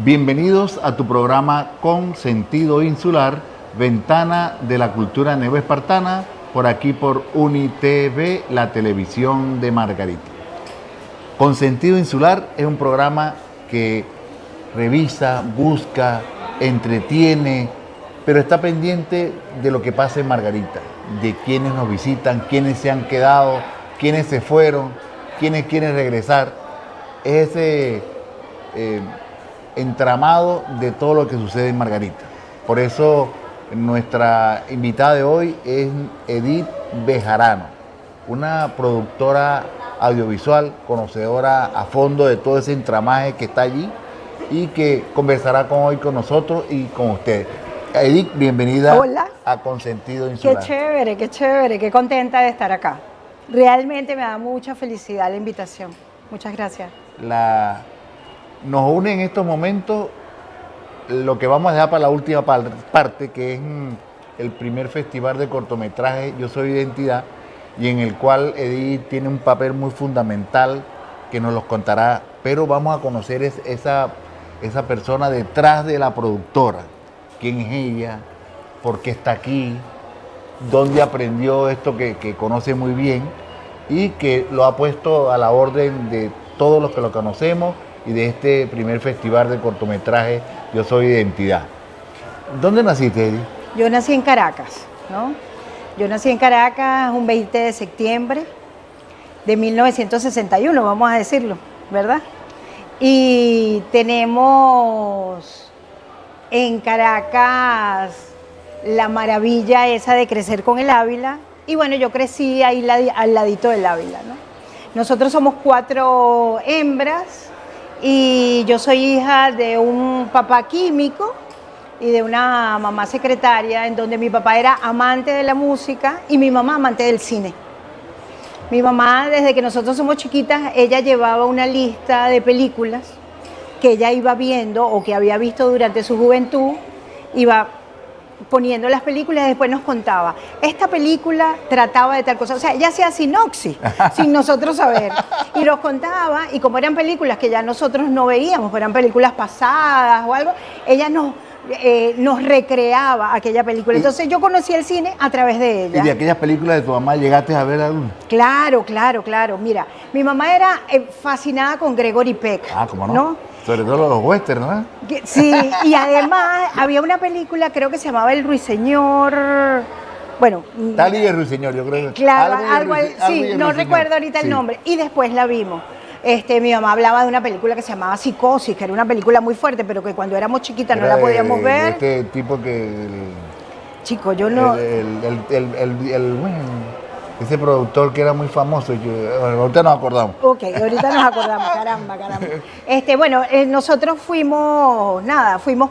Bienvenidos a tu programa Con Sentido Insular, Ventana de la Cultura Neoespartana, por aquí por UniTV, la televisión de Margarita. Con Sentido Insular es un programa que revisa, busca, entretiene, pero está pendiente de lo que pasa en Margarita, de quienes nos visitan, quienes se han quedado, quienes se fueron, quienes quieren regresar. Es ese entramado de todo lo que sucede en Margarita. Por eso nuestra invitada de hoy es Edith Bejarano, una productora audiovisual, conocedora a fondo de todo ese entramaje que está allí y que conversará hoy con nosotros y con ustedes. Edith, bienvenida. Hola. A Con Sentido Insular. Qué chévere, qué contenta de estar acá. Realmente me da mucha felicidad la invitación. Muchas gracias. Nos une en estos momentos lo que vamos a dejar para la última parte, que es el primer festival de cortometraje Yo Soy Identidad, y en el cual Edith tiene un papel muy fundamental que nos los contará, pero vamos a conocer esa persona detrás de la productora. ¿Quién es ella? ¿Por qué está aquí? ¿Dónde aprendió esto que conoce muy bien y que lo ha puesto a la orden de todos los que lo conocemos y de este primer festival de cortometraje Yo Soy Identidad? ¿Dónde naciste, Edith? Yo nací en Caracas, ¿no? Yo nací en Caracas un 20 de septiembre de 1961, vamos a decirlo, ¿verdad? Y tenemos en Caracas la maravilla esa de crecer con el Ávila. Y bueno, yo crecí ahí al ladito del Ávila, ¿no? Nosotros somos 4 hembras y yo soy hija de un papá químico y de una mamá secretaria, en donde mi papá era amante de la música y mi mamá amante del cine. Mi mamá, desde que nosotros somos chiquitas, ella llevaba una lista de películas que ella iba viendo o que había visto durante su juventud, iba poniendo las películas y después nos contaba, esta película trataba de tal cosa, o sea, ella hacía sinopsis sin nosotros saber, y nos contaba, y como eran películas que ya nosotros no veíamos, eran películas pasadas o algo, ella nos recreaba aquella película. Entonces yo conocí el cine a través de ella. ¿Y de aquellas películas de tu mamá llegaste a ver alguna? Claro. Mira, mi mamá era fascinada con Gregory Peck. Ah, ¿cómo no? Sobre todo los westerns, ¿no? Sí, y además había una película, creo que se llamaba El Ruiseñor. Bueno. Tal y el Ruiseñor, yo creo. Claro, sí, no recuerdo ahorita el nombre. Y después la vimos. Mi mamá hablaba de una película que se llamaba Psicosis, que era una película muy fuerte, pero que cuando éramos chiquitas no la podíamos ver. Este tipo que... Chico, yo no... Ese productor que era muy famoso, ahorita nos acordamos. Ok, ahorita nos acordamos, caramba. Bueno, nosotros fuimos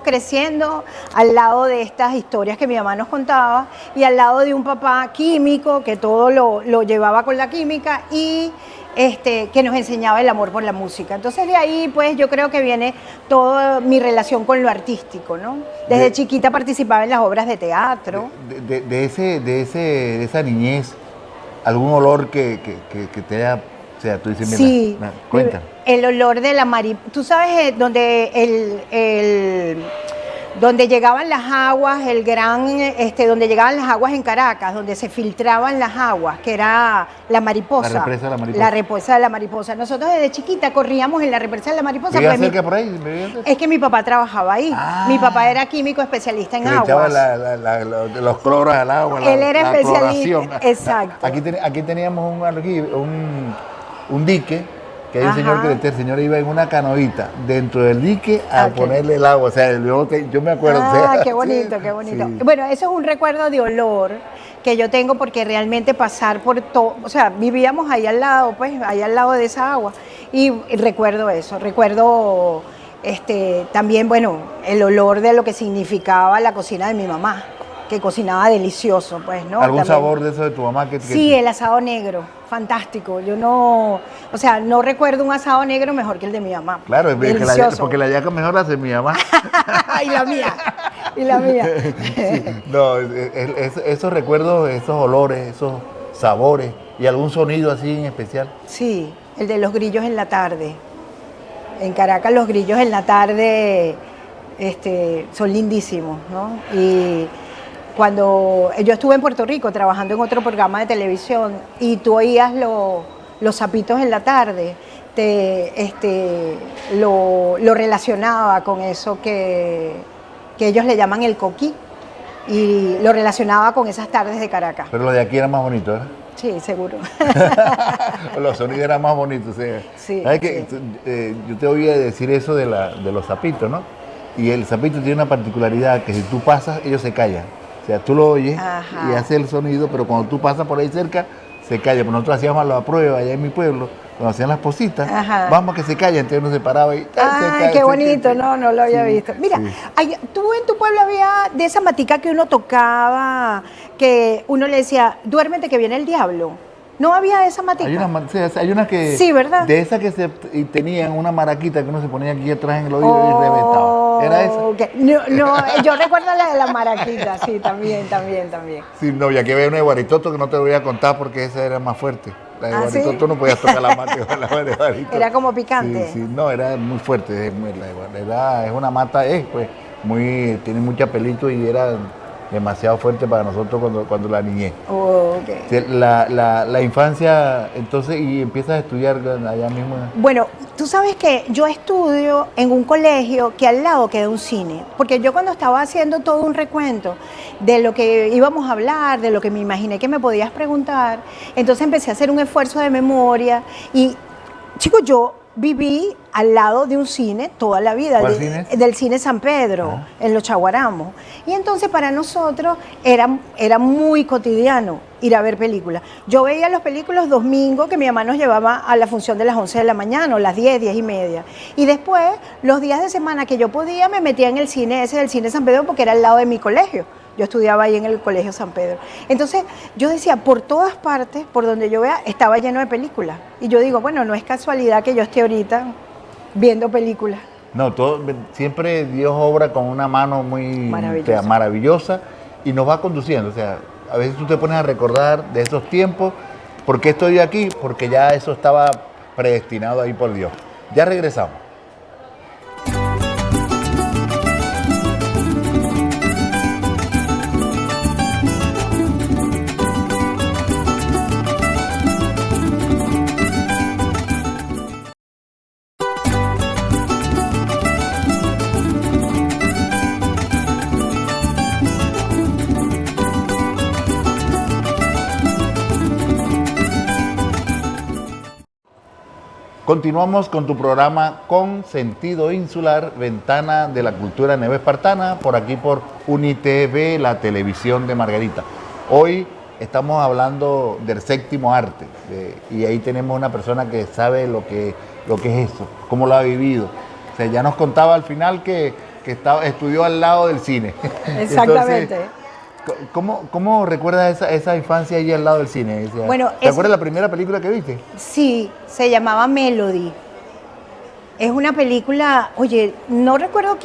creciendo al lado de estas historias que mi mamá nos contaba y al lado de un papá químico que todo lo llevaba con la química y que nos enseñaba el amor por la música. Entonces de ahí pues yo creo que viene toda mi relación con lo artístico, ¿no? Desde chiquita participaba en las obras de teatro. De esa niñez, ¿algún olor que te haya, o sea, tú dices, mira, sí, cuenta? El olor de la mariposa. Tú sabes donde donde llegaban las aguas, donde llegaban las aguas en Caracas, donde se filtraban las aguas, que era la mariposa. La represa de la mariposa. La represa de la mariposa. Nosotros desde chiquita corríamos en la represa de la mariposa. ¿Vivías cerca por ahí? Es que mi papá trabajaba ahí. Mi papá era químico especialista en aguas. Los cloros al agua. Él era especialista. Exacto. Aquí teníamos un dique, que hay un señor que el señor iba en una canoita dentro del dique a ponerle el agua. O sea, yo me acuerdo. Qué bonito, qué bonito. Sí. Bueno, eso es un recuerdo de olor que yo tengo porque realmente pasar por todo, o sea, vivíamos ahí al lado, ahí al lado de esa agua. Y recuerdo eso, recuerdo también, bueno, el olor de lo que significaba la cocina de mi mamá, que cocinaba delicioso, pues, ¿no? ¿Algún también. sabor de eso de tu mamá? Sí, el asado negro, fantástico. Yo no recuerdo un asado negro mejor que el de mi mamá. Claro, porque la yaca mejor la hace mi mamá. Y la mía. Sí, no, esos recuerdos, esos olores, esos sabores y algún sonido así en especial. Sí, el de los grillos en la tarde. En Caracas los grillos en la tarde son lindísimos, ¿no? Y cuando yo estuve en Puerto Rico trabajando en otro programa de televisión y tú oías los sapitos en la tarde, lo relacionaba con eso que ellos le llaman el coquí y lo relacionaba con esas tardes de Caracas. Pero lo de aquí era más bonito, ¿verdad? Sí, seguro. Los sonidos eran más bonitos. Sí, ¿Sabes qué? Yo te oía decir eso de los sapitos, ¿no? Y el sapito tiene una particularidad que si tú pasas, ellos se callan. O sea, tú lo oyes y hace el sonido, pero cuando tú pasas por ahí cerca, se calla. Pues nosotros hacíamos la prueba allá en mi pueblo, cuando hacían las positas, vamos que se calla, entonces uno se paraba y... ¡Ay, qué bonito! No lo había visto. Mira, tú en tu pueblo había de esa matica que uno tocaba, que uno le decía, duérmete que viene el diablo. ¿No había esa matica? Hay unas que... Sí, ¿verdad? De esas que tenían una maraquita que uno se ponía aquí atrás en el oído y reventaba. ¿Era esa? Okay. No, yo recuerdo la de la maraquita, sí, también. Sí, no, ya que había una de Guaritoto que no te voy a contar porque esa era más fuerte. La de Guaritoto ¿sí? no podías tocar la mata con la de Guaritoto. Era como picante. Sí, no, era muy fuerte. Es una mata, pues, tiene mucha pelito y era demasiado fuerte para nosotros cuando la niñez. Okay. La infancia, entonces, y empiezas a estudiar allá mismo. Bueno, tú sabes que yo estudio en un colegio que al lado queda un cine, porque yo cuando estaba haciendo todo un recuento de lo que íbamos a hablar, de lo que me imaginé que me podías preguntar, entonces empecé a hacer un esfuerzo de memoria y, chicos, yo viví al lado de un cine toda la vida, del cine San Pedro, en Los Chaguaramos. Y entonces para nosotros era muy cotidiano ir a ver películas. Yo veía las películas domingos que mi mamá nos llevaba a la función de las 11 de la mañana o las 10 y media. Y después, los días de semana que yo podía, me metía en el cine ese del cine San Pedro porque era al lado de mi colegio. Yo estudiaba ahí en el Colegio San Pedro. Entonces, yo decía, por todas partes, por donde yo vea, estaba lleno de películas. Y yo digo, bueno, no es casualidad que yo esté ahorita viendo películas. No, siempre Dios obra con una mano muy maravillosa y nos va conduciendo. O sea, a veces tú te pones a recordar de esos tiempos. ¿Por qué estoy aquí? Porque ya eso estaba predestinado ahí por Dios. Ya regresamos. Continuamos con tu programa Con Sentido Insular, Ventana de la Cultura Neoespartana, por aquí por UniTV, la televisión de Margarita. Hoy estamos hablando del séptimo arte y ahí tenemos una persona que sabe lo que es eso, cómo lo ha vivido. O sea, ya nos contaba al final que estudió al lado del cine. Exactamente. Entonces, ¿Cómo recuerdas esa infancia ahí al lado del cine? O sea, bueno, ¿te acuerdas la primera película que viste? Sí, se llamaba Melody. Es una película, oye, no recuerdo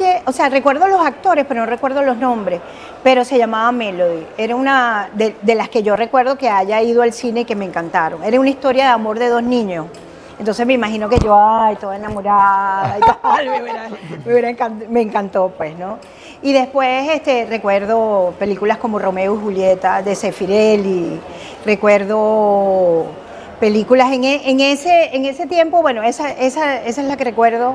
recuerdo los actores, pero no recuerdo los nombres, pero se llamaba Melody. Era una de las que yo recuerdo que haya ido al cine y que me encantaron. Era una historia de amor de dos niños. Entonces me imagino que yo, toda enamorada y tal, me encantó, pues, ¿no? Y después recuerdo películas como Romeo y Julieta, de Zeffirelli, recuerdo películas en ese tiempo, bueno, esa es la que recuerdo.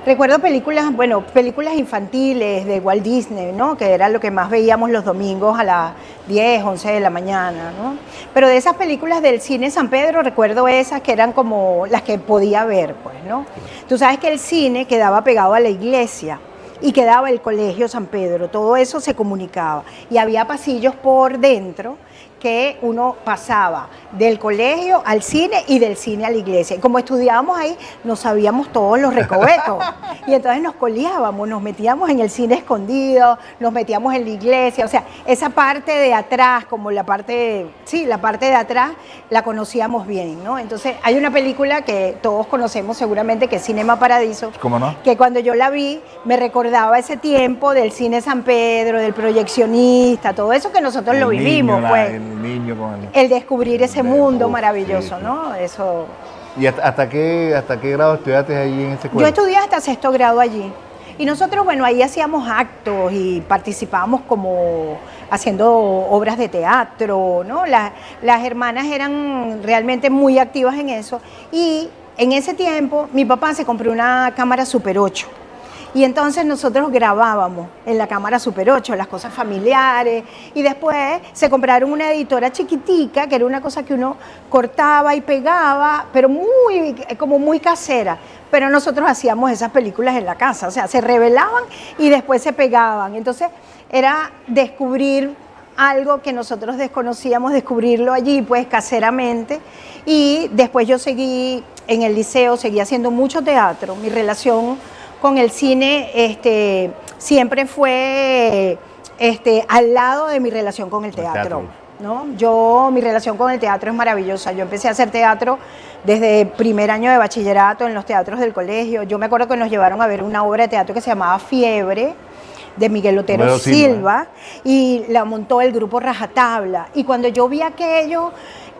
Recuerdo películas infantiles de Walt Disney, ¿no? Que era lo que más veíamos los domingos a las 10, 11 de la mañana, ¿no? Pero de esas películas del cine San Pedro recuerdo esas que eran como las que podía ver, pues, ¿no? Tú sabes que el cine quedaba pegado a la iglesia y quedaba el Colegio San Pedro, todo eso se comunicaba y había pasillos por dentro que uno pasaba del colegio al cine y del cine a la iglesia. Y como estudiábamos ahí, nos sabíamos todos los recovecos. Y entonces nos coleábamos, nos metíamos en el cine escondido, nos metíamos en la iglesia. O sea, esa parte de atrás, como la parte de atrás, la conocíamos bien, ¿no? Entonces, hay una película que todos conocemos seguramente, que es Cinema Paradiso. ¿Cómo no? Que cuando yo la vi, me recordaba ese tiempo del cine San Pedro, del proyeccionista, todo eso que nosotros lo vivimos, pues. El niño con el descubrir ese mundo maravilloso, sí, ¿no? Eso. ¿Y hasta qué grado estudiaste ahí en ese Yo escuela? estudié hasta sexto grado allí. Y nosotros, bueno, ahí hacíamos actos y participábamos como haciendo obras de teatro, ¿no? Las hermanas eran realmente muy activas en eso. Y en ese tiempo mi papá se compró una cámara Super 8. Y entonces nosotros grabábamos en la cámara Super 8 las cosas familiares y después se compraron una editora chiquitica, que era una cosa que uno cortaba y pegaba, pero como muy casera. Pero nosotros hacíamos esas películas en la casa, o sea, se revelaban y después se pegaban. Entonces era descubrir algo que nosotros desconocíamos, descubrirlo allí pues caseramente. Y después yo seguí en el liceo, seguí haciendo mucho teatro. Mi relación con el cine siempre fue al lado de mi relación con el teatro, ¿no? Mi relación con el teatro es maravillosa. Yo empecé a hacer teatro desde primer año de bachillerato en los teatros del colegio. Yo me acuerdo que nos llevaron a ver una obra de teatro que se llamaba Fiebre, de Miguel Otero Silva, y la montó el grupo Rajatabla. Y cuando yo vi aquello,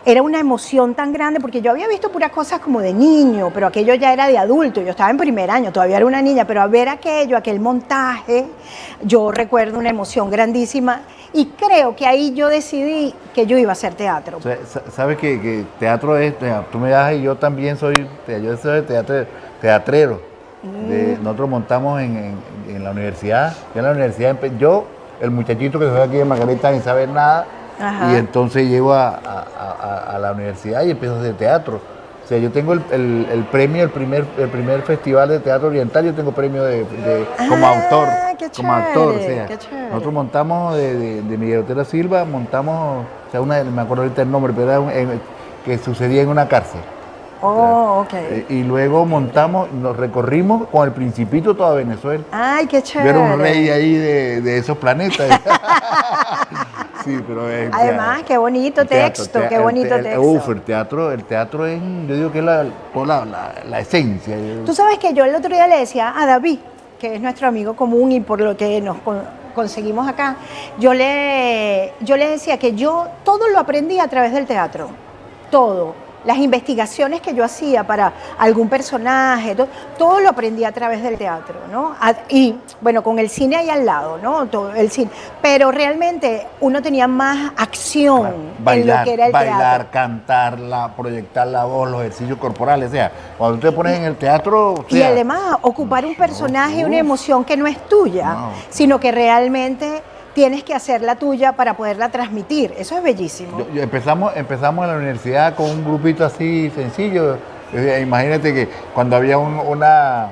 era una emoción tan grande, porque yo había visto puras cosas como de niño, pero aquello ya era de adulto. Yo estaba en primer año, todavía era una niña, pero a ver aquel montaje, yo recuerdo una emoción grandísima. Y creo que ahí yo decidí que yo iba a hacer teatro. O sea, sabes que teatro es, tú me das y yo también soy teatrero. Nosotros montamos en la universidad. Yo, el muchachito que soy aquí de Margarita sin saber nada, ajá, y entonces llego a la universidad y empiezo a hacer teatro. O sea, yo tengo el premio, el primer festival de teatro oriental, yo tengo premio como autor. Qué chévere, como actor, o sea, qué chévere. Nosotros montamos de Miguel Otero Silva, montamos, o sea, me acuerdo ahorita el nombre, pero era que sucedía en una cárcel. Oh, ok. Y luego nos recorrimos con el Principito toda Venezuela. Ay, qué chévere. Yo era un rey ahí de esos planetas. Sí, pero además, qué bonito texto, qué bonito texto. El teatro es, yo digo que es la esencia. Tú sabes que yo el otro día le decía a David, que es nuestro amigo común y por lo que nos conseguimos acá, yo le decía que yo todo lo aprendí a través del teatro, todo. Las investigaciones que yo hacía para algún personaje, todo lo aprendí a través del teatro, ¿no? Y bueno, con el cine ahí al lado, ¿no? Todo el cine. Pero realmente uno tenía más acción en lo que era el teatro. Bailar, cantar, proyectar la voz, los ejercicios corporales. O sea, cuando tú te pones en el teatro... O sea, y además, ocupar un personaje, una emoción que no es tuya, sino que realmente tienes que hacerla tuya para poderla transmitir. Eso es bellísimo. Empezamos en la universidad con un grupito así sencillo. Imagínate que cuando había una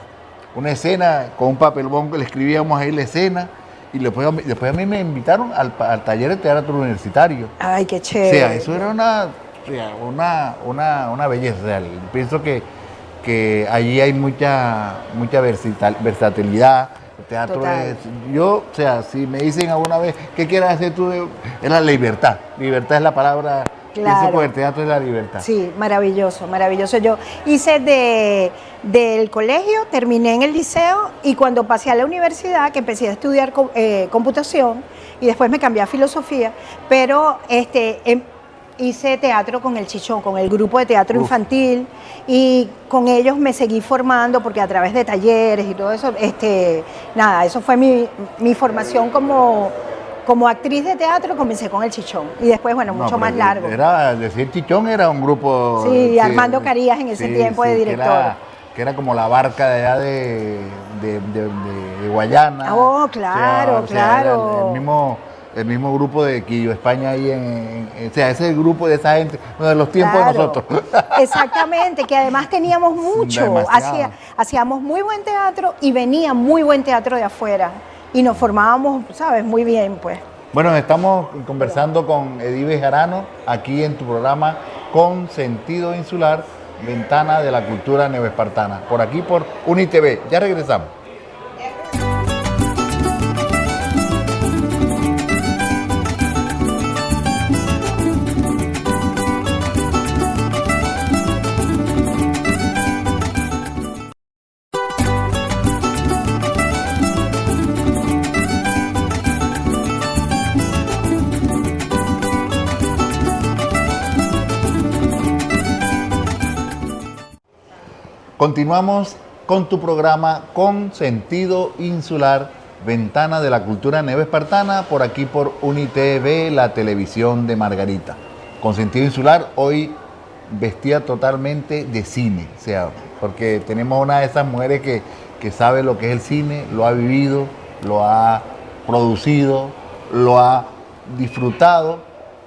escena con un papelbón, le escribíamos ahí la escena y después a mí me invitaron al taller de teatro universitario. Ay, qué chévere. O sea, eso era una belleza. O sea, pienso que allí hay mucha versatilidad. El teatro es, o sea, si me dicen alguna vez, ¿qué quieres hacer tú? Es la libertad. Libertad es la palabra. Claro. Pienso que el teatro es la libertad. Sí, maravilloso, maravilloso. Yo hice del colegio, terminé en el liceo y cuando pasé a la universidad, que empecé a estudiar computación y después me cambié a filosofía, pero hice teatro con el Chichón, con el grupo de teatro infantil, y con ellos me seguí formando porque a través de talleres y todo eso, eso fue mi formación como actriz de teatro. Comencé con el Chichón y después, bueno, mucho más largo. Decir Chichón era un grupo... Sí, Armando Carías en ese tiempo de director. Que era como la barca de allá de Guayana. Oh, claro, o sea, claro. El mismo grupo de Quillo España ahí o sea, ese grupo de esa gente, de los tiempos de nosotros. Exactamente, que además teníamos mucho, hacíamos muy buen teatro y venía muy buen teatro de afuera y nos formábamos, ¿sabes? Muy bien, pues. Bueno, estamos conversando con Edibe Jarano aquí en tu programa Con Sentido Insular, Ventana de la Cultura Neoespartana, por aquí por UniTV. Ya regresamos. Continuamos con tu programa Con Sentido Insular, Ventana de la Cultura Neoespartana, por aquí por UniTV, la televisión de Margarita. Con Sentido Insular, hoy vestida totalmente de cine, o sea, porque tenemos una de esas mujeres que sabe lo que es el cine, lo ha vivido, lo ha producido, lo ha disfrutado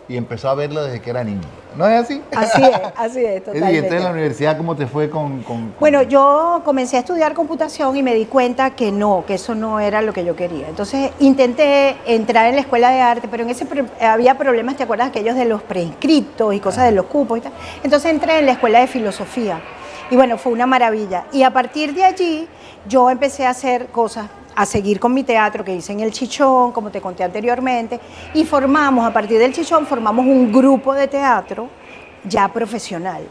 y empezó a verlo desde que era niño. ¿No es así? Así es, totalmente. Y entonces en la universidad, ¿cómo te fue con...? Bueno, yo comencé a estudiar computación y me di cuenta que eso no era lo que yo quería. Entonces intenté entrar en la escuela de arte, pero había problemas, ¿te acuerdas? Aquellos de los preinscritos y cosas de los cupos y tal. Entonces entré en la escuela de filosofía y bueno, fue una maravilla. Y a partir de allí yo empecé a hacer cosas, a seguir con mi teatro que hice en el Chichón, como te conté anteriormente, y a partir del Chichón, formamos un grupo de teatro ya profesional,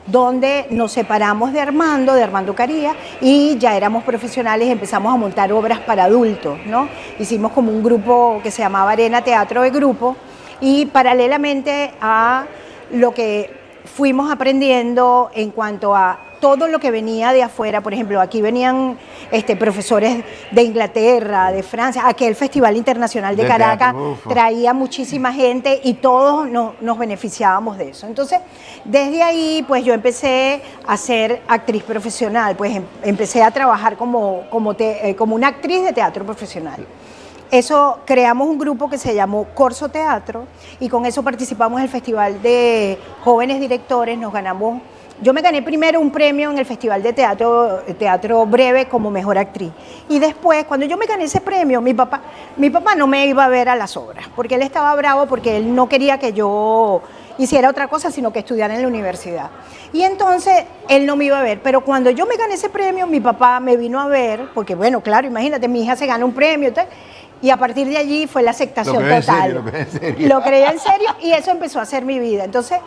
donde nos separamos de Armando Caría, y ya éramos profesionales, empezamos a montar obras para adultos, ¿no? Hicimos como un grupo que se llamaba Arena Teatro de Grupo, y paralelamente a lo que fuimos aprendiendo en cuanto a todo lo que venía de afuera. Por ejemplo, aquí venían profesores de Inglaterra, de Francia, aquel Festival Internacional de Caracas traía muchísima gente y todos nos beneficiábamos de eso. Entonces, desde ahí, pues yo empecé a ser actriz profesional, pues empecé a trabajar como una actriz de teatro profesional. Eso, creamos un grupo que se llamó Corso Teatro y con eso participamos en el Festival de Jóvenes Directores, yo me gané primero un premio en el Festival de Teatro Breve como mejor actriz. Y después, cuando yo me gané ese premio, mi papá no me iba a ver a las obras, porque él estaba bravo, porque él no quería que yo hiciera otra cosa, sino que estudiara en la universidad. Y entonces, él no me iba a ver. Pero cuando yo me gané ese premio, mi papá me vino a ver, porque bueno, claro, imagínate, mi hija se gana un premio y tal. Y a partir de allí fue la aceptación total. Lo creía en serio y eso empezó a ser mi vida. Entonces,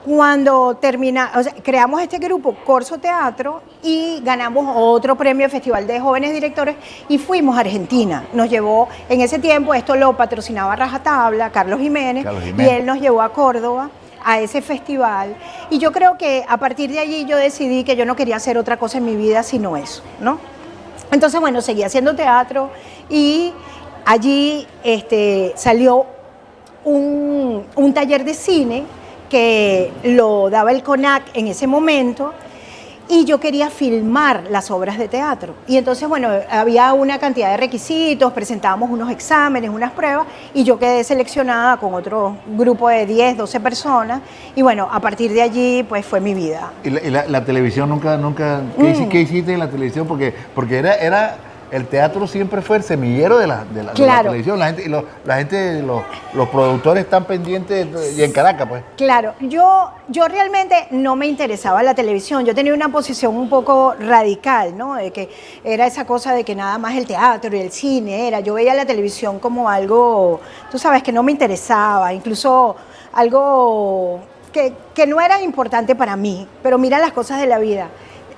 cuando creamos este grupo, Corso Teatro, y ganamos otro premio de Festival de Jóvenes Directores y fuimos a Argentina. Nos llevó, en ese tiempo, esto lo patrocinaba Rajatabla, Carlos Jiménez, y él nos llevó a Córdoba a ese festival. Y yo creo que a partir de allí yo decidí que yo no quería hacer otra cosa en mi vida sino eso, ¿no? Entonces, bueno, seguí haciendo teatro y allí salió un taller de cine que lo daba el CONAC en ese momento y yo quería filmar las obras de teatro. Y entonces, bueno, había una cantidad de requisitos, presentábamos unos exámenes, unas pruebas y yo quedé seleccionada con otro grupo de 10, 12 personas y bueno, a partir de allí pues fue mi vida. ¿Y la televisión nunca ¿qué hiciste en la televisión? Porque era el teatro siempre fue el semillero de la televisión. Los productores están pendientes y en Caracas, pues. Claro, yo realmente no me interesaba la televisión. Yo tenía una posición un poco radical, ¿no? De que era esa cosa de que nada más el teatro y el cine yo veía la televisión como algo, tú sabes, que no me interesaba, incluso algo que no era importante para mí. Pero mira las cosas de la vida.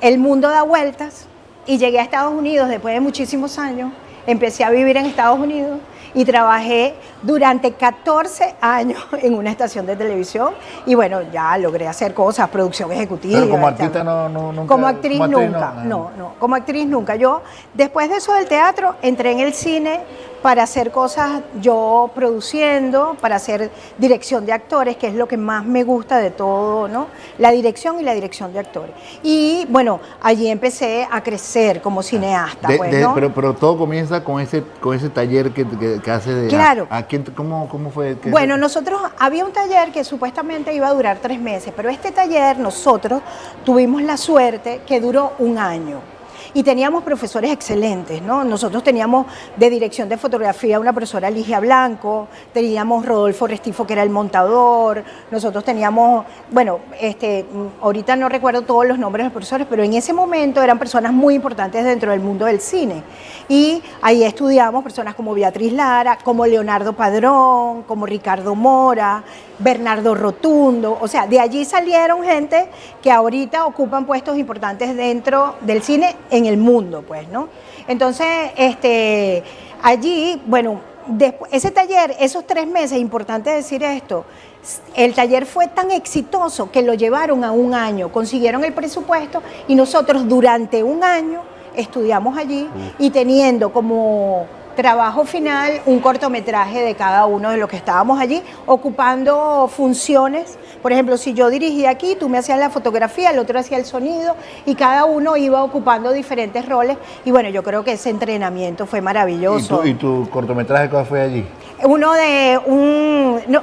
El mundo da vueltas. Y llegué a Estados Unidos después de muchísimos años, empecé a vivir en Estados Unidos y trabajé durante 14 años en una estación de televisión y bueno, ya logré hacer cosas, producción ejecutiva. Pero como artista nunca. Como actriz nunca, no, como actriz nunca. Yo, después de eso del teatro, entré en el cine para hacer cosas yo produciendo, para hacer dirección de actores, que es lo que más me gusta de todo, ¿no? La dirección y la dirección de actores. Y bueno, allí empecé a crecer como cineasta. ¿No? Pero todo comienza con ese taller que hace de... Claro. ¿Cómo fue? Bueno, había un taller que supuestamente iba a durar 3 meses, pero este taller nosotros tuvimos la suerte que duró 1 año. Y teníamos profesores excelentes, ¿no? Nosotros teníamos de dirección de fotografía una profesora Ligia Blanco, teníamos Rodolfo Restifo, que era el montador, nosotros teníamos, bueno, ahorita no recuerdo todos los nombres de los profesores, pero en ese momento eran personas muy importantes dentro del mundo del cine. Y ahí estudiamos personas como Beatriz Lara, como Leonardo Padrón, como Ricardo Mora, Bernardo Rotundo, o sea, de allí salieron gente que ahorita ocupan puestos importantes dentro del cine en el mundo, pues, ¿no? Entonces, allí, bueno, ese taller, esos 3 meses, importante decir esto, el taller fue tan exitoso que lo llevaron a un año, consiguieron el presupuesto y nosotros durante un año estudiamos allí y teniendo como trabajo final un cortometraje de cada uno de los que estábamos allí, ocupando funciones. Por ejemplo, si yo dirigía aquí, tú me hacías la fotografía, el otro hacía el sonido y cada uno iba ocupando diferentes roles. Y bueno, yo creo que ese entrenamiento fue maravilloso. ¿Y tu cortometraje cuál fue allí? Uno de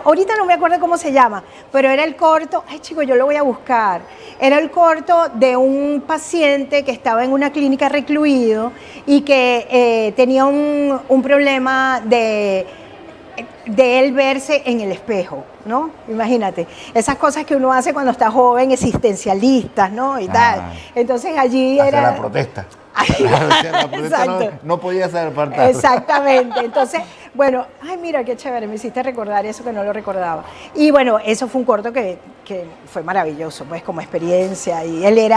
ahorita no me acuerdo cómo se llama, pero era el corto, ay chico, yo lo voy a buscar. Era el corto de un paciente que estaba en una clínica recluido y que tenía un problema de él verse en el espejo, ¿no? Imagínate, esas cosas que uno hace cuando está joven, existencialistas, ¿no? Y tal. Entonces allí hacer era... la protesta. La protesta no podía ser falta. Exactamente. Entonces, bueno, ay, mira qué chévere, me hiciste recordar eso que no lo recordaba. Y bueno, eso fue un corto que fue maravilloso, pues como experiencia. Y él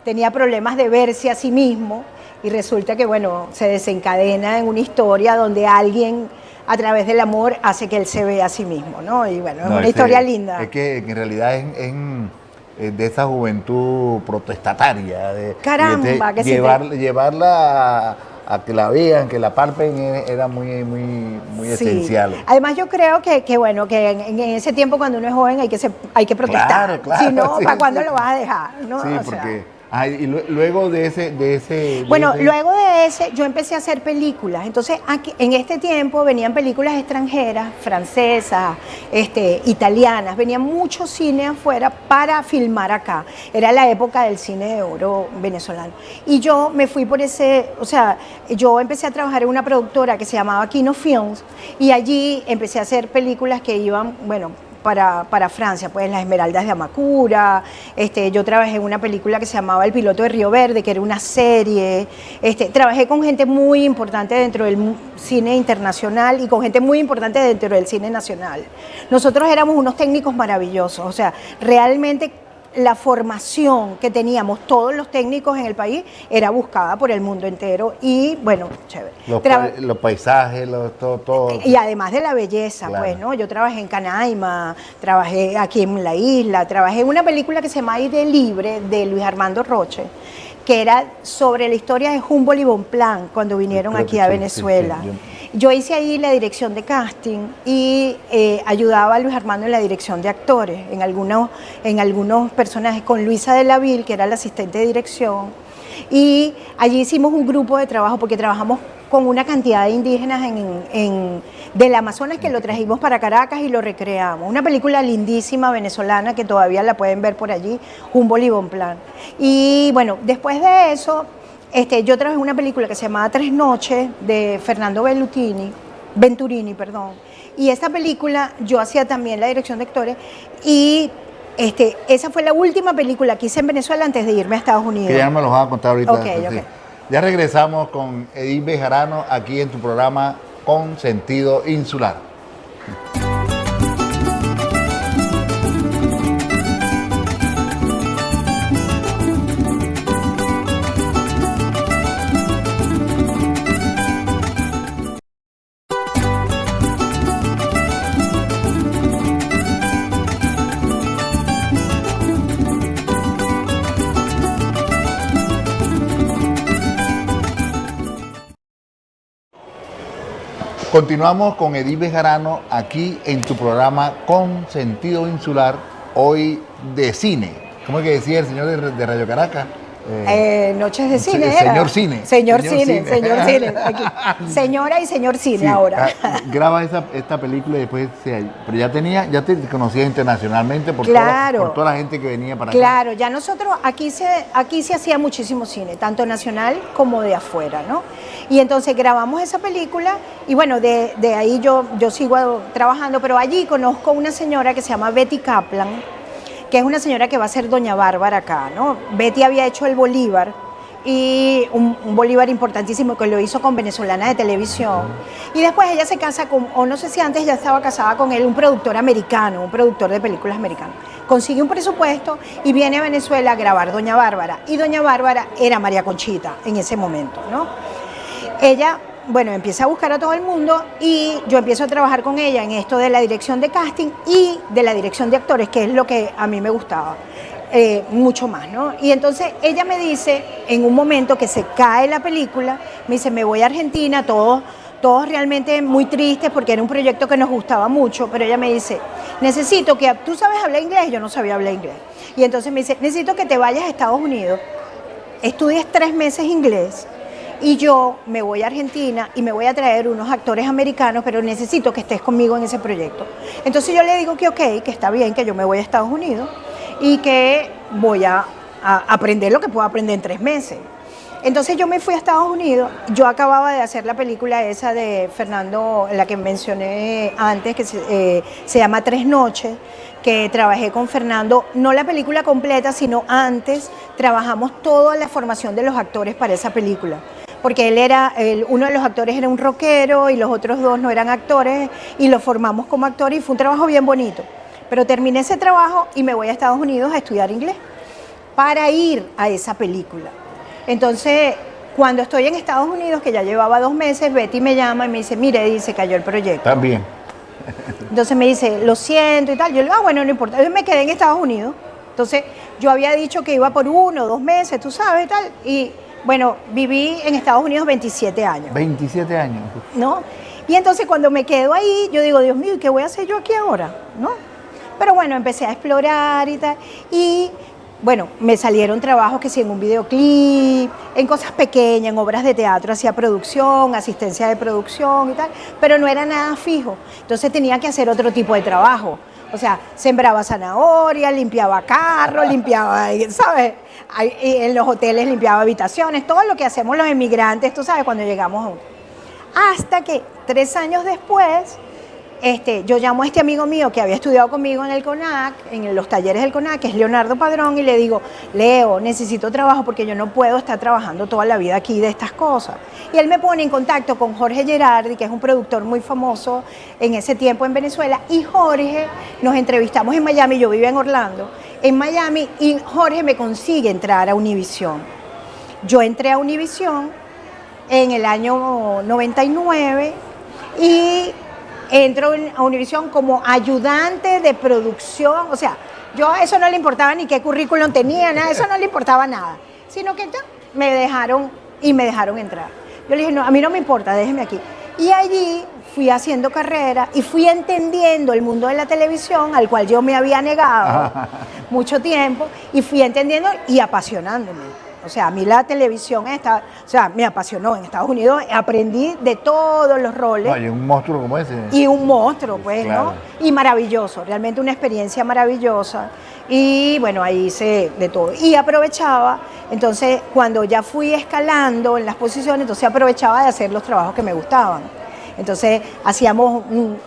tenía problemas de verse a sí mismo y resulta que, bueno, se desencadena en una historia donde alguien a través del amor hace que él se vea a sí mismo, ¿no? Y bueno, es una historia linda. Es que en realidad es de esa juventud protestataria. Caramba, que llevarla a que la vean, que la palpen, era muy sí. esencial. Además yo creo que bueno, que en ese tiempo cuando uno es joven hay que protestar. Claro, si no, sí, ¿para cuándo lo vas a dejar? ¿No? Sí, porque... y luego de ese... Luego de ese yo empecé a hacer películas. Entonces, aquí, en este tiempo venían películas extranjeras, francesas, italianas, venía mucho cine afuera para filmar acá. Era la época del cine de oro venezolano. Y yo me fui por yo empecé a trabajar en una productora que se llamaba Kino Films y allí empecé a hacer películas que iban, bueno, para Francia, pues Las Esmeraldas de Amacura. Yo trabajé en una película que se llamaba El Piloto de Río Verde, que era una serie. Trabajé con gente muy importante dentro del cine internacional y con gente muy importante dentro del cine nacional. Nosotros éramos unos técnicos maravillosos, o sea, realmente la formación que teníamos todos los técnicos en el país era buscada por el mundo entero y bueno, chévere. Los paisajes, todo. Y además de la belleza, claro. Pues, ¿no? Yo trabajé en Canaima, trabajé aquí en la isla, trabajé en una película que se llama Aire Libre de Luis Armando Roche, que era sobre la historia de Humboldt y Bonpland cuando vinieron aquí a Venezuela. Sí. Yo hice ahí la dirección de casting y ayudaba a Luis Armando en la dirección de actores, en algunos personajes, con Luisa de la Ville, que era la asistente de dirección. Y allí hicimos un grupo de trabajo porque trabajamos con una cantidad de indígenas del Amazonas que lo trajimos para Caracas y lo recreamos. Una película lindísima venezolana que todavía la pueden ver por allí, Humboldt y Bonpland. Y bueno, después de eso... yo trabajé en una película que se llamaba Tres Noches de Fernando Venturini, y esta película yo hacía también la dirección de actores y esa fue la última película que hice en Venezuela antes de irme a Estados Unidos. Que ya me lo vas a contar ahorita. Okay. Ya regresamos con Edith Bejarano aquí en tu programa Con Sentido Insular. Continuamos con Edith Bejarano aquí en tu programa Con Sentido Insular, hoy de cine. ¿Cómo es que decía el señor de Radio Caracas? Noches de cine. Señor Cine. Señor Cine. Aquí. Señora y señor Cine, sí, ahora. Graba esta película y después, pero ya te conocías internacionalmente por toda la gente que venía para acá. Claro, ya nosotros aquí se hacía muchísimo cine, tanto nacional como de afuera, ¿no? Y entonces grabamos esa película y bueno, de ahí yo sigo trabajando, pero allí conozco una señora que se llama Betty Kaplan, que es una señora que va a ser Doña Bárbara acá, ¿no? Betty había hecho el Bolívar, y un Bolívar importantísimo que lo hizo con Venezolana de Televisión. Y después ella se casa o no sé si antes ya estaba casada con él, un productor americano, un productor de películas americano. Consigue un presupuesto y viene a Venezuela a grabar Doña Bárbara. Y Doña Bárbara era María Conchita en ese momento, ¿no? Ella bueno, empieza a buscar a todo el mundo y yo empiezo a trabajar con ella en esto de la dirección de casting y de la dirección de actores, que es lo que a mí me gustaba. Mucho más, ¿no? Y entonces ella me dice, en un momento que se cae la película, me dice, me voy a Argentina, todos realmente muy tristes porque era un proyecto que nos gustaba mucho, pero ella me dice, necesito que, ¿tú sabes hablar inglés? Yo no sabía hablar inglés. Y entonces me dice, necesito que te vayas a Estados Unidos, estudies 3 meses inglés y yo me voy a Argentina y me voy a traer unos actores americanos, pero necesito que estés conmigo en ese proyecto. Entonces yo le digo que ok, que está bien, que yo me voy a Estados Unidos y que voy a aprender lo que puedo aprender en 3 meses. Entonces yo me fui a Estados Unidos, yo acababa de hacer la película esa de Fernando, la que mencioné antes, que se llama 3 noches, que trabajé con Fernando, no la película completa, sino antes trabajamos toda la formación de los actores para esa película. Porque uno de los actores era un rockero y los otros 2 no eran actores y los formamos como actores y fue un trabajo bien bonito. Pero terminé ese trabajo y me voy a Estados Unidos a estudiar inglés para ir a esa película. Entonces, cuando estoy en Estados Unidos, que ya llevaba 2 meses, Betty me llama y me dice, mire, se cayó el proyecto. También. Entonces me dice, lo siento y tal. Yo le digo, bueno, no importa. Entonces me quedé en Estados Unidos. Entonces, yo había dicho que iba por 1 o 2 meses, tú sabes, y tal. Y, bueno, viví en Estados Unidos 27 años. 27 años. ¿No? Y entonces, cuando me quedo ahí, yo digo, Dios mío, ¿y qué voy a hacer yo aquí ahora? ¿No? Pero bueno, empecé a explorar y tal. Y bueno, me salieron trabajos que sí en un videoclip, en cosas pequeñas, en obras de teatro, hacía producción, asistencia de producción y tal, pero no era nada fijo. Entonces tenía que hacer otro tipo de trabajo. O sea, sembraba zanahoria, limpiaba carros, limpiaba, ¿sabes? En los hoteles limpiaba habitaciones, todo lo que hacemos los emigrantes, tú sabes, cuando llegamos a un... Hasta que 3 años después... yo llamo a este amigo mío que había estudiado conmigo en el CONAC, en los talleres del CONAC, que es Leonardo Padrón, y le digo, Leo, necesito trabajo porque yo no puedo estar trabajando toda la vida aquí de estas cosas. Y él me pone en contacto con Jorge Gerardi, que es un productor muy famoso en ese tiempo en Venezuela, y Jorge, nos entrevistamos en Miami, yo vivía en Orlando, en Miami, y Jorge me consigue entrar a Univisión. Yo entré a Univisión en el año 99 y... entro a Univisión como ayudante de producción, o sea, yo a eso no le importaba ni qué currículum tenía, nada, eso no le importaba nada, sino que ya me dejaron entrar. Yo le dije, no, a mí no me importa, déjeme aquí. Y allí fui haciendo carrera y fui entendiendo el mundo de la televisión, al cual yo me había negado mucho tiempo, y fui entendiendo y apasionándome. O sea, a mí la televisión me apasionó en Estados Unidos, aprendí de todos los roles. No, y un monstruo como ese. Y un monstruo, pues, claro. ¿no? Y maravilloso, realmente una experiencia maravillosa. Y bueno, ahí hice de todo. Y aprovechaba, entonces, cuando ya fui escalando en las posiciones, entonces aprovechaba de hacer los trabajos que me gustaban. Entonces, hacíamos un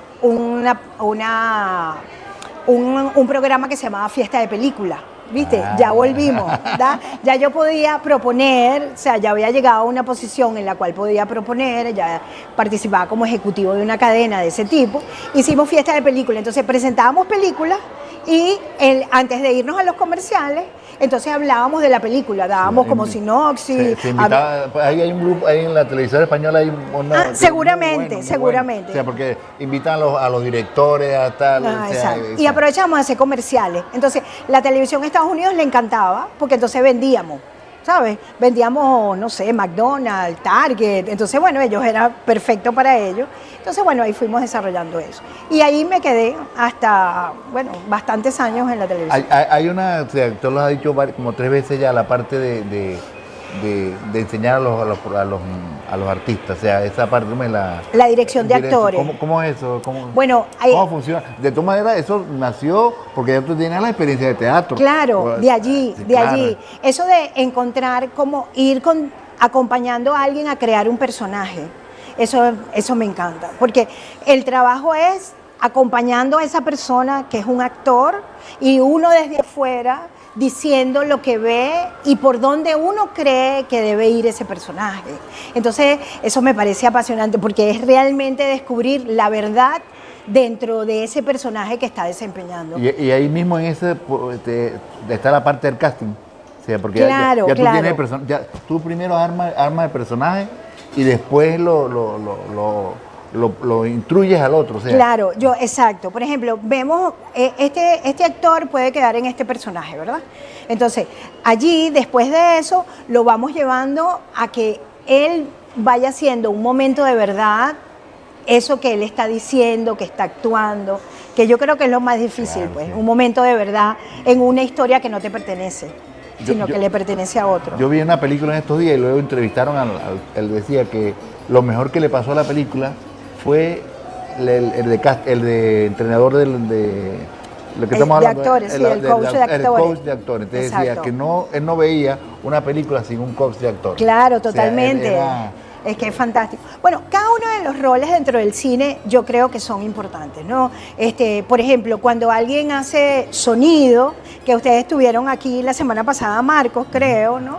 programa que se llamaba Fiesta de Película. ¿Viste? Ya volvimos, ¿da? Ya yo podía proponer, o sea, ya había llegado a una posición en la cual podía proponer, ya participaba como ejecutivo de una cadena de ese tipo. Hicimos Fiesta de Película, entonces presentábamos películas y antes de irnos a los comerciales, entonces hablábamos de la película, dábamos como sinopsis. Se invitaba, ahí hay un grupo, ahí en la televisión española hay seguramente, muy seguramente. Bueno. O sea, porque invitan a los directores, a tal. Y aprovechamos a hacer comerciales. Entonces, la televisión en Estados Unidos le encantaba, porque entonces vendíamos, ¿sabes? Vendíamos, no sé, McDonald's, Target. Entonces, bueno, ellos era perfecto para ellos. Entonces, bueno, ahí fuimos desarrollando eso. Y ahí me quedé hasta, bueno, bastantes años en la televisión. Hay una, o sea, tú lo has dicho como 3 veces ya, la parte de enseñar a los artistas, o sea, esa parte ¿cómo es la dirección de actores. ¿Cómo es eso? ¿Cómo funciona? De todas maneras, eso nació porque ya tú tienes la experiencia de teatro. Claro, de allí, sí, de claro. allí. Eso de encontrar cómo ir acompañando a alguien a crear un personaje, eso me encanta, porque el trabajo es acompañando a esa persona que es un actor y uno desde afuera diciendo lo que ve y por dónde uno cree que debe ir ese personaje. Entonces, eso me parece apasionante porque es realmente descubrir la verdad dentro de ese personaje que está desempeñando. Y ahí mismo en ese está la parte del casting. O sea, porque claro, ya tú tienes tú primero armas el personaje y después lo instruyes al otro. O sea, claro, exacto. Por ejemplo, vemos, este actor puede quedar en este personaje, ¿verdad? Entonces, allí, después de eso, lo vamos llevando a que él vaya haciendo un momento de verdad, eso que él está diciendo, que está actuando, que yo creo que es lo más difícil, claro, pues, sí. Un momento de verdad en una historia que no te pertenece, sino que le pertenece a otro. Yo vi una película en estos días y luego entrevistaron él decía que lo mejor que le pasó a la película fue el de entrenador de lo que estamos hablando, actores, sí, el coach de actores. El coach de actores. Entonces decía que él no veía una película sin un coach de actores. Claro, totalmente. O sea, es que es fantástico. Bueno, cada uno de los roles dentro del cine yo creo que son importantes, ¿no? Por ejemplo, cuando alguien hace sonido, que ustedes estuvieron aquí la semana pasada, Marcos, creo, ¿no?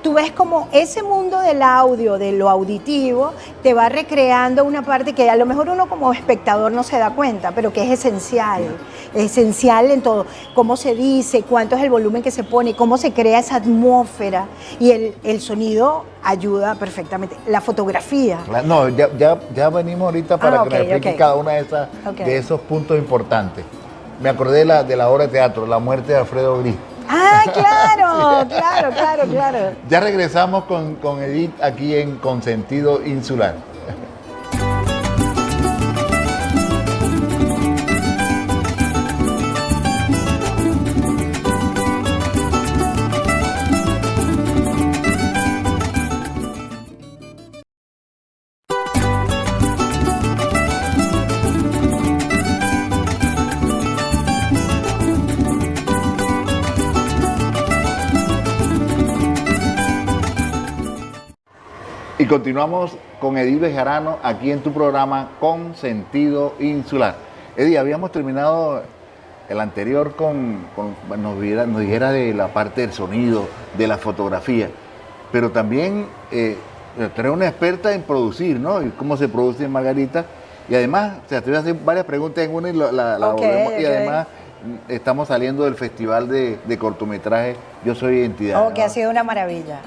Tú ves como ese mundo del audio, de lo auditivo, te va recreando una parte que a lo mejor uno como espectador no se da cuenta, pero que es esencial en todo. Cómo se dice, cuánto es el volumen que se pone, cómo se crea esa atmósfera, y el sonido ayuda perfectamente. La fotografía. No, ya venimos ahorita para que nos explique cada una de esos puntos importantes. Me acordé de la obra de teatro, La muerte de Alfredo Gris. Ah, claro, sí. claro. Ya regresamos con Edith aquí en Consentido Insular. Y continuamos con Edith Bejarano aquí en tu programa Con Sentido Insular. Edith, habíamos terminado el anterior nos dijera de la parte del sonido, de la fotografía, pero también tú eres una experta en producir, ¿no? Y cómo se produce en Margarita. Y además, o sea, te voy a hacer varias preguntas en una y la volvemos. Y además estamos saliendo del festival de cortometraje Yo Soy Identidad. Que ha sido una maravilla,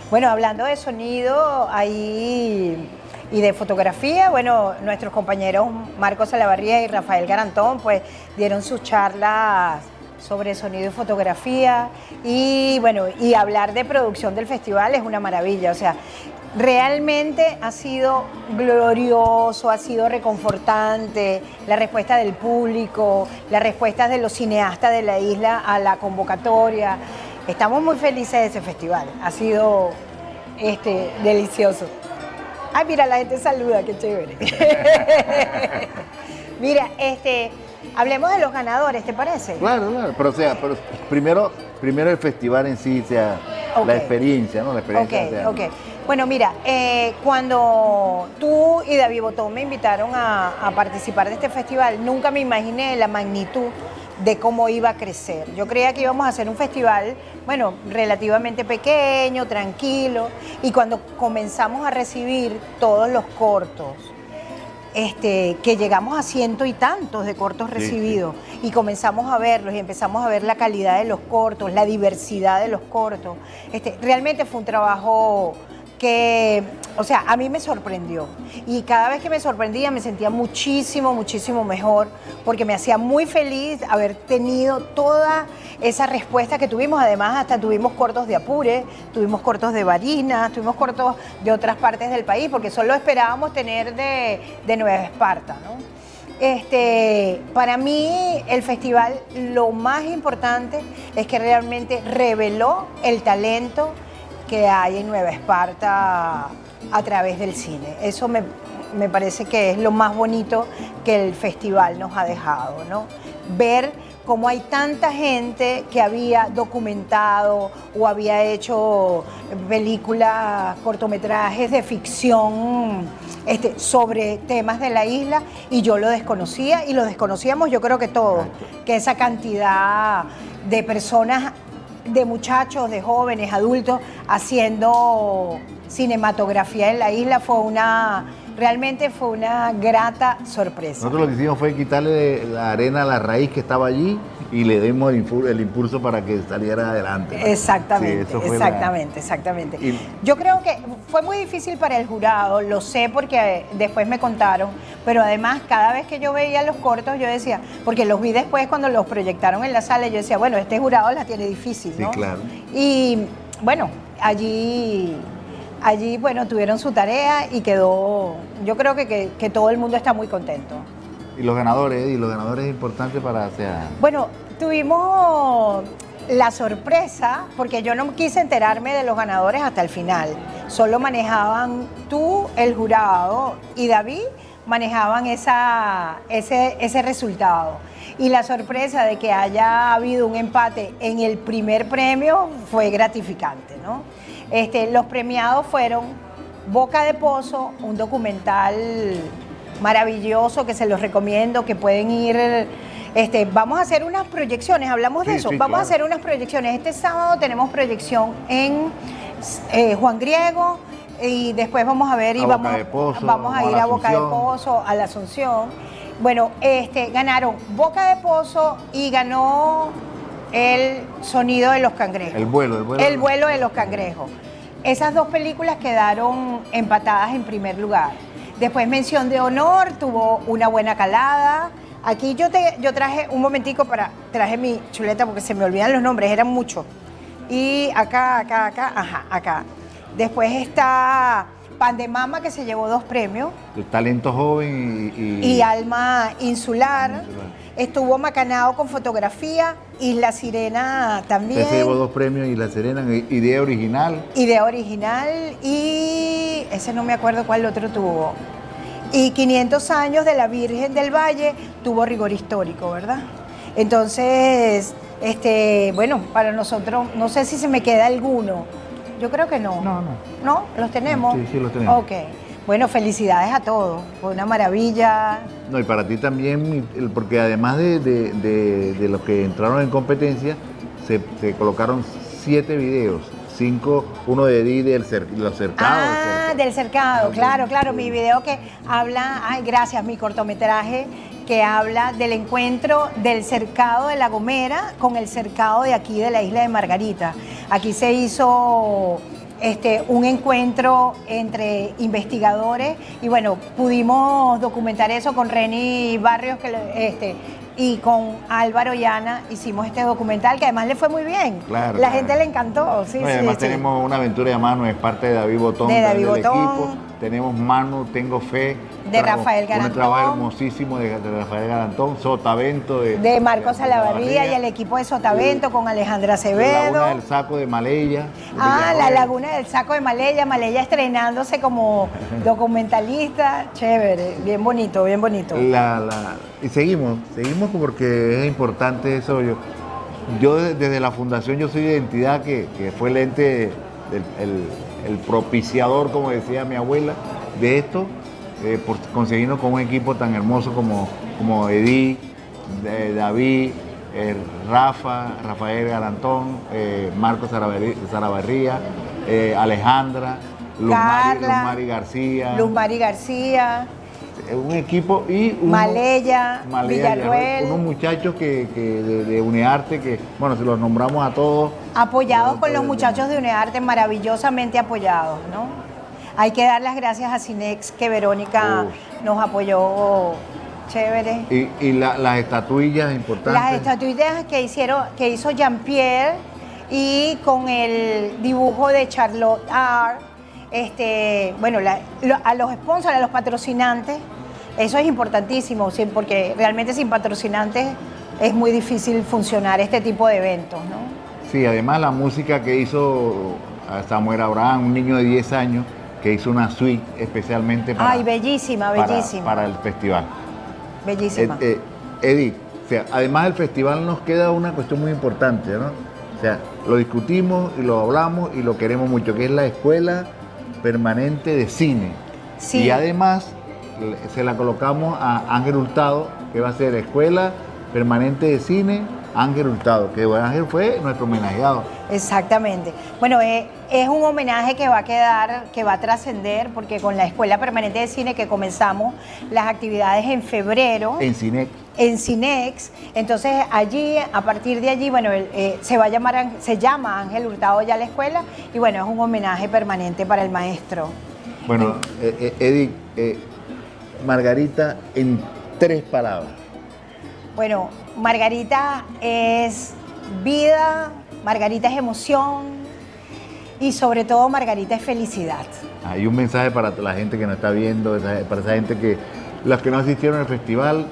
Bueno, hablando de sonido y de fotografía, bueno, nuestros compañeros Marcos Salavarría y Rafael Garantón, pues, dieron sus charlas sobre sonido y fotografía, y bueno, y hablar de producción del festival es una maravilla, o sea, realmente ha sido glorioso, ha sido reconfortante la respuesta del público, las respuestas de los cineastas de la isla a la convocatoria. Estamos muy felices de ese festival, ha sido delicioso. Ay, mira, la gente saluda, qué chévere. Mira, hablemos de los ganadores, ¿te parece? Claro, pero primero el festival en sí, la experiencia, ¿no? La experiencia. Ok. Bueno, mira, cuando tú y David Botón me invitaron a participar de este festival, nunca me imaginé la magnitud de cómo iba a crecer. Yo creía que íbamos a hacer un festival, bueno, relativamente pequeño, tranquilo, y cuando comenzamos a recibir todos los cortos, que llegamos a 100 y tantos de cortos recibidos, sí. Y comenzamos a verlos y empezamos a ver la calidad de los cortos, la diversidad de los cortos. Realmente fue un trabajo que, o sea, a mí me sorprendió, y cada vez que me sorprendía me sentía muchísimo mejor, porque me hacía muy feliz haber tenido toda esa respuesta que tuvimos. Además, hasta tuvimos cortos de Apure, tuvimos cortos de Barinas, tuvimos cortos de otras partes del país, porque solo esperábamos tener de Nueva Esparta, ¿no? Para mí el festival, lo más importante es que realmente reveló el talento que hay en Nueva Esparta a través del cine. Eso me parece que es lo más bonito que el festival nos ha dejado, ¿no? Ver cómo hay tanta gente que había documentado o había hecho películas, cortometrajes de ficción sobre temas de la isla, y yo lo desconocía, y lo desconocíamos yo creo que todos, que esa cantidad de personas, de muchachos, de jóvenes, adultos, haciendo cinematografía en la isla, realmente fue una grata sorpresa. Nosotros lo que hicimos fue quitarle la arena a la raíz que estaba allí y le demos el impulso para que saliera adelante, ¿no? Exactamente, Sí, eso fue exactamente. Y- Yo creo que fue muy difícil para el jurado, lo sé porque después me contaron, pero además cada vez que yo veía los cortos yo decía, porque los vi después cuando los proyectaron en la sala, yo decía, bueno, este jurado la tiene difícil, ¿no? Sí, claro. Y bueno, allí bueno, tuvieron su tarea y quedó, yo creo que todo el mundo está muy contento. Y los ganadores es importante para, o sea, Bueno, tuvimos la sorpresa, porque yo no quise enterarme de los ganadores hasta el final. Solo manejaban tú, el jurado y David manejaban ese resultado. Y la sorpresa de que haya habido un empate en el primer premio fue gratificante, ¿no? Los premiados fueron Boca de Pozo, un documental maravilloso que se los recomiendo, que pueden ir. Vamos a hacer unas proyecciones, hablamos de Sí, eso. sí, Vamos a claro. hacer unas proyecciones. Este sábado tenemos proyección en Juan Griego y después vamos a ver y A Boca vamos, de Pozo, vamos a o a ir la a Boca de Asunción. Pozo, a la Asunción. Bueno, ganaron Boca de Pozo y ganó El Sonido de los Cangrejos. el vuelo. El vuelo de los cangrejos. Esas dos películas quedaron empatadas en primer lugar. Después mención de honor, tuvo una buena calada. Aquí yo traje un momentico traje mi chuleta porque se me olvidan los nombres, eran muchos. Y acá, acá. Después está Pan de Mama, que se llevó 2 premios. El talento joven Y Alma Insular. Estuvo Macanao con fotografía. Isla Sirena también. Usted se llevó 2 premios y La Serena, idea original. Idea original y ese no me acuerdo cuál otro tuvo. Y 500 años de la Virgen del Valle tuvo rigor histórico, ¿verdad? Entonces, bueno, para nosotros, no sé si se me queda alguno. Yo creo que no. No. ¿No? ¿Los tenemos? Sí, los tenemos. Ok. Bueno, felicidades a todos. Fue una maravilla. No, y para ti también, porque además de los que entraron en competencia, se colocaron 7 videos. 5, uno de Edith los cercados. Del cercado, claro. Sí. Mi video que habla, gracias, mi cortometraje que habla del encuentro del cercado de La Gomera con el cercado de aquí de la isla de Margarita. Aquí se hizo un encuentro entre investigadores y bueno, pudimos documentar eso con Reni Barrios y con Álvaro Llana hicimos este documental que además le fue muy bien. Claro, La claro. gente le encantó. Sí, No, y además sí. tenemos una aventura de Manu, es parte de David Botón, De David del Botón. equipo. Tenemos Manu, Tengo Fe. De Rafael Un Garantón. trabajo hermosísimo de Rafael Garantón, Sotavento De Marcos Salavarría y el equipo de Sotavento con Alejandra La Acevedo. Laguna del Saco de Maleya. La Laguna del Saco de Maleya estrenándose como documentalista, chévere, bien bonito. Y seguimos porque es importante eso. Yo desde la fundación, yo soy de identidad que fue el ente, el propiciador, como decía mi abuela, de esto, por conseguirnos con un equipo tan hermoso como Edith, David, Rafael Garantón, Marcos Salavarría, Alejandra, Luz Mari García. Luz Mari García. Un equipo y Maleya, Villarruel. unos muchachos de UNEARTE que, bueno, si los nombramos a todos. Apoyados con los muchachos de UNEARTE, maravillosamente apoyados, ¿no? Hay que dar las gracias a Cinex, que Verónica nos apoyó, chévere. Y las estatuillas importantes. Las estatuillas que hizo Jean-Pierre y con el dibujo de Charlotte Art. Bueno, a los sponsors, a los patrocinantes, eso es importantísimo, sí, porque realmente sin patrocinantes es muy difícil funcionar este tipo de eventos, ¿no? Sí, además la música que hizo Samuel Abraham, un niño de 10 años, que hizo una suite especialmente bellísima. para el festival. Bellísima. Edith, o sea, además del festival nos queda una cuestión muy importante, ¿no? O sea, lo discutimos y lo hablamos y lo queremos mucho, que es la Escuela Permanente de Cine. Sí. Y además se la colocamos a Ángel Hurtado, que va a ser Escuela Permanente de Cine Ángel Hurtado, que Ángel fue nuestro homenajeado. Exactamente. Bueno, es un homenaje que va a quedar, que va a trascender, porque con la Escuela Permanente de Cine que comenzamos las actividades en febrero. En Cinex. En Cinex. Entonces allí, a partir de allí, bueno, se llama Ángel Hurtado ya la escuela, y bueno, es un homenaje permanente para el maestro. Bueno, Edith, Margarita, en 3 palabras. Bueno, Margarita es vida, Margarita es emoción y sobre todo Margarita es felicidad. Hay un mensaje para la gente que nos está viendo, para esa gente que los que no asistieron al festival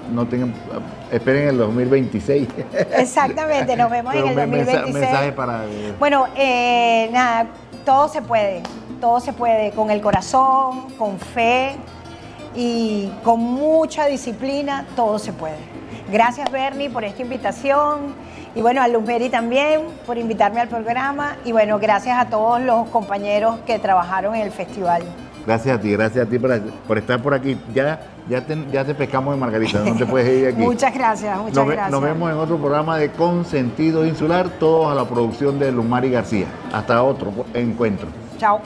esperen el 2026. Exactamente, nos vemos en el 2026. Mensaje para... Bueno, nada, todo se puede con el corazón, con fe y con mucha disciplina, todo se puede. Gracias, Bernie, por esta invitación. Y bueno, a Luz Mary también por invitarme al programa. Y bueno, gracias a todos los compañeros que trabajaron en el festival. Gracias a ti por estar por aquí. Ya te pescamos en Margarita, no te puedes ir de aquí. Muchas gracias, gracias. Nos vemos en otro programa de Consentido Insular, todos a la producción de Luz Mary García. Hasta otro encuentro. Chao.